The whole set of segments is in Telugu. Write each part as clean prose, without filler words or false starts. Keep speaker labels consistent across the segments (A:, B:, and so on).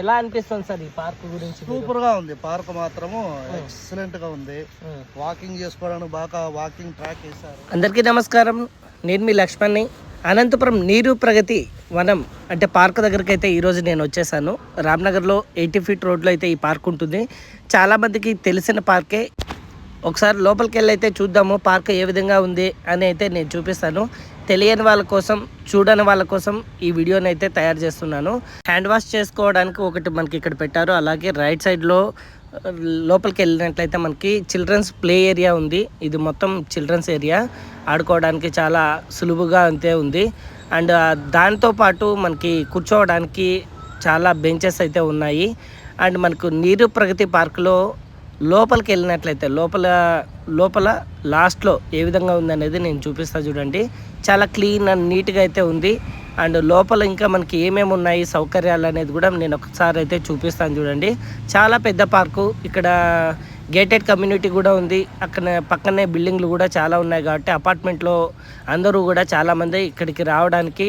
A: ఎలా అనిపిస్తుంది సార్ ఈ పార్క్ గురించి?
B: సూపర్ గా ఉంది. పార్క్ మాత్రము ఎక్సలెంట్ గా ఉంది. వాకింగ్ చేసుకోవడానికి బాగా వాకింగ్ ట్రాక్ వేశారు.
A: అందరికీ నమస్కారం, నేను మీ లక్ష్మణ్ని. అనంతపురం నీరు ప్రగతి వనం అంటే పార్క్ దగ్గరికి అయితే ఈరోజు నేను వచ్చేసాను. రామ్నగర్లో 80 ఫీట్ రోడ్లో అయితే ఈ పార్క్ ఉంటుంది. చాలామందికి తెలిసిన పార్కే. ఒకసారి లోపలికి వెళ్ళి అయితే చూద్దాము పార్క్ ఏ విధంగా ఉంది అని అయితే నేను చూపిస్తాను. తెలియని వాళ్ళ కోసం, చూడని వాళ్ళ కోసం ఈ వీడియోని అయితే తయారు చేస్తున్నాను. హ్యాండ్ వాష్ చేసుకోవడానికి ఒకటి మనకి ఇక్కడ పెట్టారు. అలాగే రైట్ సైడ్లో లోపలికి వెళ్ళినట్లయితే మనకి చిల్డ్రన్స్ ప్లే ఏరియా ఉంది. ఇది మొత్తం చిల్డ్రన్స్ ఏరియా, ఆడుకోవడానికి చాలా సులువుగా అంతే ఉంది. అండ్ దాంతోపాటు మనకి కూర్చోవడానికి చాలా బెంచెస్ అయితే ఉన్నాయి. అండ్ మనకు నీరు ప్రగతి పార్కులో లోపలికి వెళ్ళినట్లయితే లోపల లాస్ట్లో ఏ విధంగా ఉందనేది నేను చూపిస్తాను చూడండి. చాలా క్లీన్ అండ్ నీట్గా అయితే ఉంది. అండ్ లోపల ఇంకా మనకి ఏమేమి ఉన్నాయి సౌకర్యాలు అనేది కూడా నేను ఒకసారి అయితే చూపిస్తాను చూడండి. చాలా పెద్ద పార్కు. ఇక్కడ గేటెడ్ కమ్యూనిటీ కూడా ఉంది. అక్కడ పక్కనే బిల్డింగ్లు కూడా చాలా ఉన్నాయి. కాబట్టి అపార్ట్మెంట్లో అందరూ కూడా చాలామంది ఇక్కడికి రావడానికి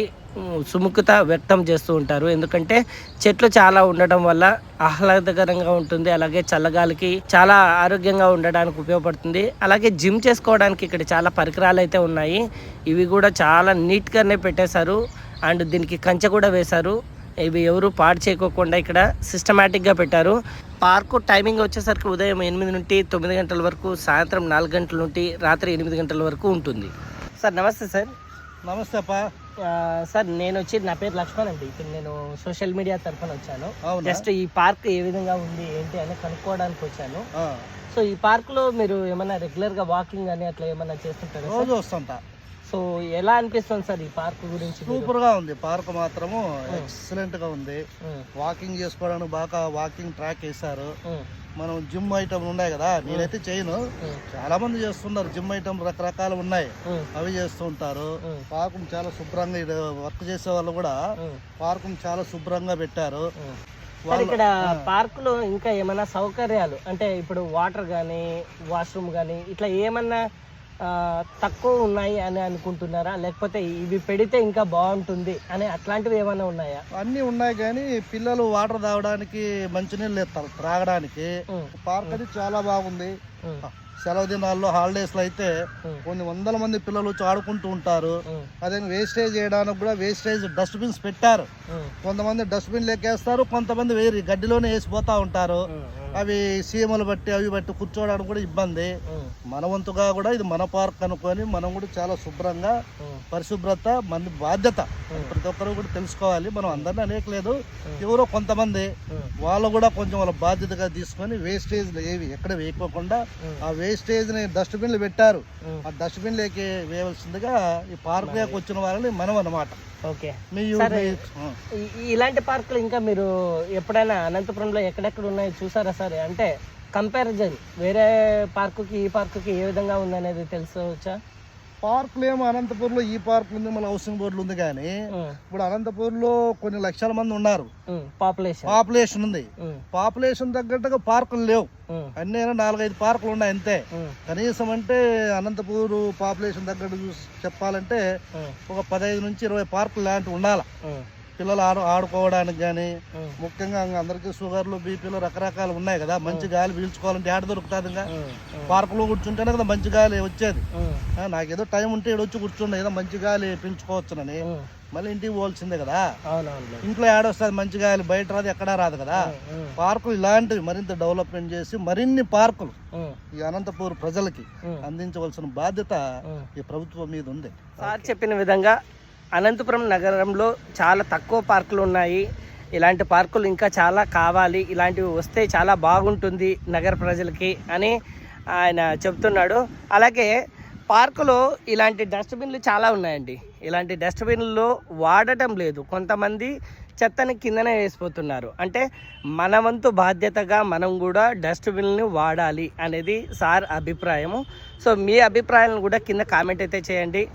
A: సుముఖత వ్యక్తం చేస్తూ ఉంటారు. ఎందుకంటే చెట్లు చాలా ఉండటం వల్ల ఆహ్లాదకరంగా ఉంటుంది. అలాగే చల్లగాలికి చాలా ఆరోగ్యంగా ఉండడానికి ఉపయోగపడుతుంది. అలాగే జిమ్ చేసుకోవడానికి ఇక్కడ చాలా పరికరాలు అయితే ఉన్నాయి. ఇవి కూడా చాలా నీట్గానే పెట్టేశారు. అండ్ దీనికి కంచె కూడా వేశారు. ఇవి ఎవరు పాడు చేయకోకుండా ఇక్కడ సిస్టమేటిక్గా పెట్టారు. పార్కు టైమింగ్ వచ్చేసరికి ఉదయం 8 నుండి 9 గంటల వరకు, సాయంత్రం 4 గంటల నుండి రాత్రి 8 గంటల వరకు ఉంటుంది. సార్ నమస్తే సార్.
B: నమస్తే అప్పా.
A: సార్ నేను వచ్చి, నా పేరు లక్ష్మణ్ అండి. ఇప్పుడు నేను సోషల్ మీడియా తరఫున వచ్చాను. జస్ట్ ఈ పార్క్ ఏ విధంగా ఉంది ఏంటి అని కనుక్కోవడానికి వచ్చాను. సో ఈ పార్క్లో మీరు ఏమైనా రెగ్యులర్గా వాకింగ్ అని అట్లా ఏమైనా చేస్తుంటారా?
B: రోజు వస్తుంటా.
A: సో ఎలా అనిపిస్తుంది సార్ ఈ పార్క్ గురించి?
B: సూపర్ గా ఉంది. పార్క్ మాత్రము ఎక్సలెంట్ గా ఉంది. వాకింగ్ చేసుకోవడానికి బాగా వాకింగ్ ట్రాక్ వేశారు. మనం జిమ్ ఐటమ్ ఉన్నాయి కదా, నేనైతే చేయను, చాలా మంది చేస్తున్నారు. జిమ్ ఐటమ్ రకరకాలు ఉన్నాయి, అవి చేస్తూ ఉంటారు. పార్క్ చాలా శుభ్రంగా, వర్క్ చేసే వాళ్ళు కూడా పార్క్ చాలా శుభ్రంగా పెట్టారు.
A: ఇక్కడ పార్క్ లో ఇంకా ఏమైనా సౌకర్యాలు అంటే ఇప్పుడు వాటర్ కానీ, వాష్రూమ్ కానీ ఇట్లా ఏమన్నా తక్కువ ఉన్నాయి అని అనుకుంటున్నారా? లేకపోతే ఇవి పెడితే ఇంకా బాగుంటుంది అని అట్లాంటివి ఏమైనా ఉన్నాయా?
B: అన్నీ ఉన్నాయి, కానీ పిల్లలు వాటర్ తాగడానికి, మంచినీళ్ళు త్రాగడానికి పార్క్ అది చాలా బాగుంది. సెలవు దినాల్లో, హాలిడేస్ లో అయితే కొన్ని వందల మంది పిల్లలు వచ్చి ఆడుకుంటూ ఉంటారు. అదే వేస్టేజ్ చేయడానికి కూడా వేస్టేజ్ డస్ట్బిన్స్ పెట్టారు. కొంతమంది డస్ట్బిన్ లెక్కేస్తారు, కొంతమంది వేరే గడ్డిలోనే వేసిపోతా ఉంటారు. అవి సీమలు బట్టి అవి బట్టి కూర్చోవడానికి కూడా ఇబ్బంది. మన వంతుగా కూడా ఇది మన పార్క్ అనుకొని మనం కూడా చాలా శుభ్రంగా, పరిశుభ్రత మన బాధ్యత ప్రతి ఒక్కరు కూడా తెలుసుకోవాలి. మనం అందరినీ అనేకలేదు, ఎవరో కొంతమంది వాళ్ళు కూడా కొంచెం వాళ్ళ బాధ్యతగా తీసుకొని వేస్టేజ్ ఏవి ఎక్కడ వేయకోకుండా ఆ వేస్టేజ్ ని డస్ట్బిన్లు పెట్టారు. ఆ డస్ట్బిన్ లేకి వేయవలసిందిగా ఈ పార్క్ లోకి వచ్చిన వాళ్ళని మనం అన్నమాట.
A: ఓకే, ఇలాంటి పార్కులు ఇంకా మీరు ఎప్పుడైనా అనంతపురంలో ఎక్కడెక్కడ ఉన్నాయో చూసారా సార్? అంటే కంపారిజన్ వేరే పార్కుకి ఈ పార్కుకి ఏ విధంగా ఉందనేది తెలుసుకోవచ్చా?
B: పార్కులు ఏమో అనంతపూర్లో ఈ పార్క్ ఉంది, మన హౌసింగ్ బోర్డులు ఉంది. కానీ ఇప్పుడు అనంతపూర్లో కొన్ని లక్షల మంది ఉన్నారు, పాపులేషన్ ఉంది. పాపులేషన్ తగ్గట్టుగా పార్కులు లేవు. అన్నీ 4-5 పార్కులు ఉన్నాయి అంతే. కనీసం అంటే అనంతపూర్ పాపులేషన్ తగ్గట్టు చెప్పాలంటే ఒక 15 నుంచి 20 పార్కులు లాంటివి ఉండాలి. పిల్లలు ఆడుకోవడానికి కానీ, ముఖ్యంగా అందరికీ షుగర్లు, బీపీలు రకరకాలు ఉన్నాయి కదా. మంచి గాలి పీల్చుకోవాలంటే ఏడ దొరుకుతుంది? ఇంకా పార్కులో కూర్చుంటేనే కదా మంచి గాలి వచ్చేది. నాకేదో టైం ఉంటే ఇక్కడ వచ్చి కూర్చుండే ఏదో మంచి గాలి పీల్చుకోవచ్చునని. మళ్ళీ ఇంటికి పోవాల్సిందే కదా. ఇంట్లో ఏడొస్తుంది మంచి గాలి, బయట రాదు, ఎక్కడా రాదు కదా. పార్కులు ఇలాంటివి మరింత డెవలప్మెంట్ చేసి మరిన్ని పార్కులు ఈ అనంతపూర్ ప్రజలకి అందించవలసిన బాధ్యత ఈ ప్రభుత్వం మీద ఉంది.
A: సార్ చెప్పిన విధంగా అనంతపురం నగరంలో చాలా తక్కువ పార్కులు ఉన్నాయి. ఇలాంటి పార్కులు ఇంకా చాలా కావాలి, ఇలాంటివి వస్తే చాలా బాగుంటుంది నగర ప్రజలకి అని ఆయన చెప్తున్నాడు. అలాగే పార్కులో ఇలాంటి డస్ట్బిన్లు చాలా ఉన్నాయండి. ఇలాంటి డస్ట్బిన్లు వాడటం లేదు. కొంతమంది చెత్తని కిందనే వేసిపోతున్నారు. అంటే మన వంతు బాధ్యతగా మనం కూడా డస్ట్బిన్ని వాడాలి అనేది సార్ అభిప్రాయము. సో మీ అభిప్రాయాలను కూడా కింద కామెంట్ అయితే చేయండి.